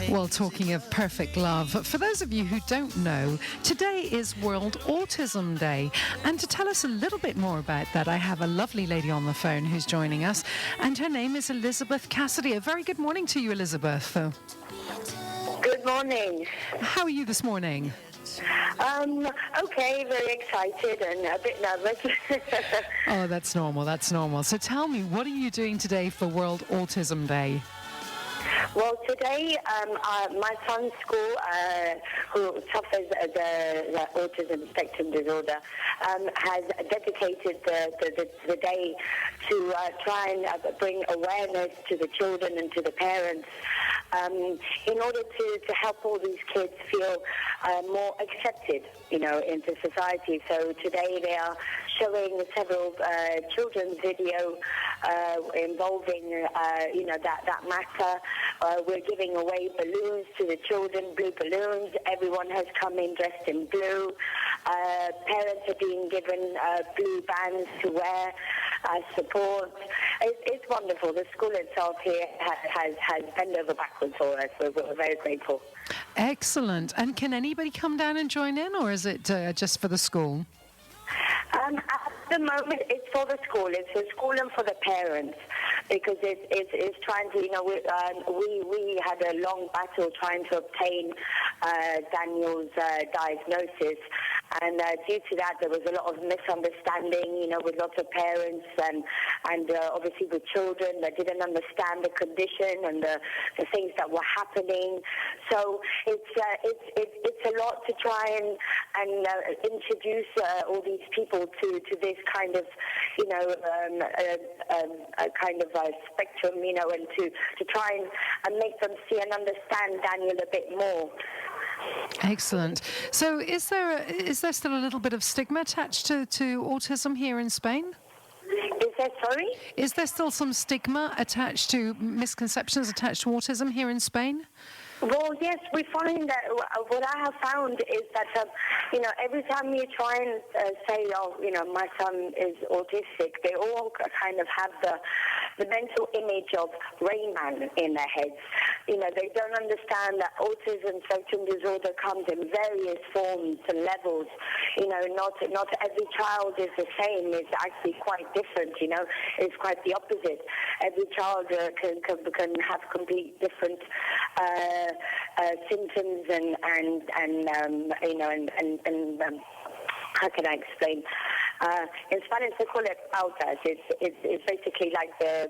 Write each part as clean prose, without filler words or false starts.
Well, talking of perfect love, for those of you who don't know, today is World Autism Day. And to tell us a little bit more about that, I have a lovely lady on the phone who's joining us, and her name is Elizabeth Cassidy. A very good morning to you, Elizabeth. Good morning. How are you this morning? Okay, very excited and a bit nervous. Oh, that's normal. So tell me, what are you doing today for World Autism Day? Well, today, my son's school, who suffers the autism spectrum disorder, has dedicated the day to try and bring awareness to the children and to the parents in order to help all these kids feel more accepted, into society. So today they are showing several children's video involving, that matter. We're giving away balloons to the children, blue balloons. Everyone has come in dressed in blue. Parents are being given blue bands to wear as support. It's wonderful. The school itself here has bent over backwards for us. We're very grateful. Excellent. And can anybody come down and join in, or is it just for the school? At the moment, it's for the school. It's for school and for the parents, because it's trying to, we had a long battle trying to obtain Daniel's diagnosis, and due to that, there was a lot of misunderstanding, with lots of parents and obviously with children that didn't understand the condition and the things that were happening. So it's a lot to try and introduce all these people to this kind of, a kind of a spectrum, and to try and make them see and understand Daniel a bit more. Excellent. So is there still a little bit of stigma attached to autism here in Spain? Is there, sorry? Is there still some stigma attached to misconceptions attached to autism here in Spain? Well, yes, we find that what I have found is that, every time you try and say, my son is autistic, they all kind of have the mental image of Rain Man in their heads. They don't understand that autism spectrum disorder comes in various forms and levels. Not every child is the same. It's actually quite different, It's quite the opposite. Every child can have complete different symptoms and how can I explain? In Spanish, they call it pautas. It's basically like the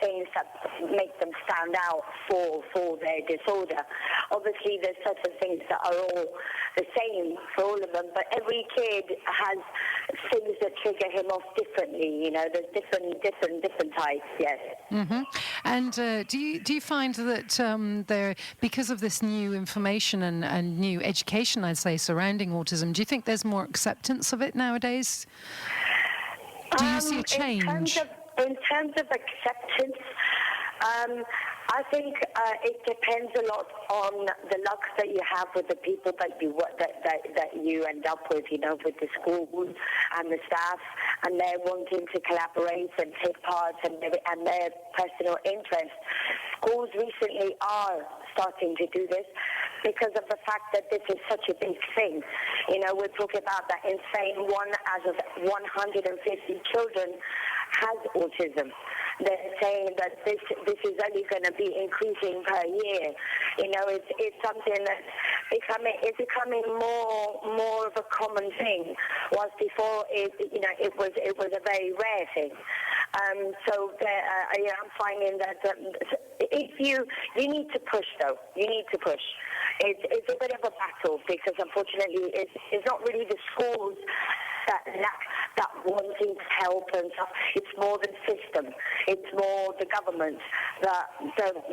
things that make them stand out for their disorder. Obviously, there's certain things that are all the same for all of them, but every kid has things that trigger him off differently. There's different types. Yes. Mm-hmm. And do you find that there, because of this new information and new education, I'd say, surrounding autism, do you think there's more acceptance of it nowadays? Do you see a change? In terms of acceptance, I think it depends a lot on the luck that you have with the people that you end up with, with the schools and the staff, and they're wanting to collaborate and take part and their personal interest. Schools recently are starting to do this because of the fact that this is such a big thing. We're talking about that in Spain, 1 out of 150 children has autism. They're saying that this is only going to be increasing per year. It's something that's becoming more of a common thing. Whilst before it was a very rare thing. So I'm finding that if you need to push, though. You need to push. It's a bit of a battle because unfortunately it's not really the schools that lack that wanting to help and stuff. It's more the system. It's more the government that don't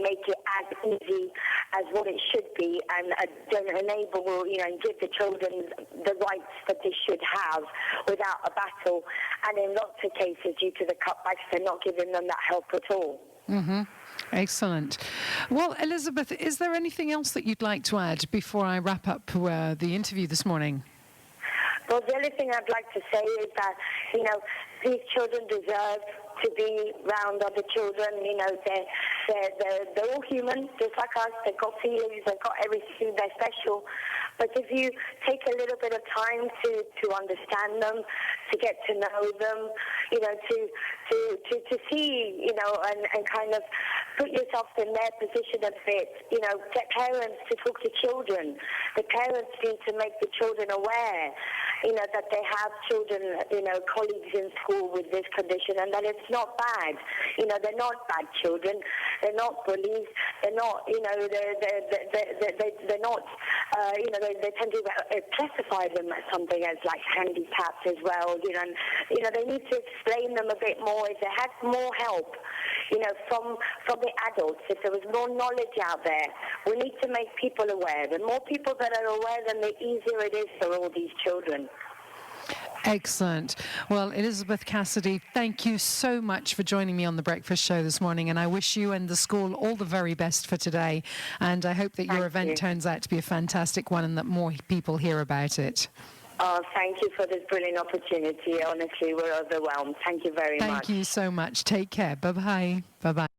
make it as easy as what it should be and don't enable, and give the children the rights that they should have without a battle. And in lots of cases, due to the cutbacks, they're not giving them that help at all. Mm-hmm. Excellent. Well, Elizabeth, is there anything else that you'd like to add before I wrap up the interview this morning? Well, the only thing I'd like to say is that, these children deserve to be around other children. they're all human, just like us. They've got feelings, they've got everything, they're special. But if you take a little bit of time to understand them, to get to know them, to see, and kind of put yourself in their position a bit, get parents to talk to children. The parents need to make the children aware, that they have children, colleagues in school with this condition, and that it's not bad. They're not bad children. They're not bullies. They're not, they're not, they tend to classify them as something as like handicapped as well, and, they need to explain them a bit more. If they had more help, from the adults, if there was more knowledge out there, we need to make people aware. The more people that are aware, then the easier it is for all these children. Excellent. Well, Elizabeth Cassidy, thank you so much for joining me on the Breakfast Show this morning, and I wish you and the school all the very best for today, and I hope that your event turns out to be a fantastic one and that more people hear about it. Oh, thank you for this brilliant opportunity. Honestly, we're overwhelmed. Thank you very much. Thank you so much. Take care. Bye-bye. Bye-bye.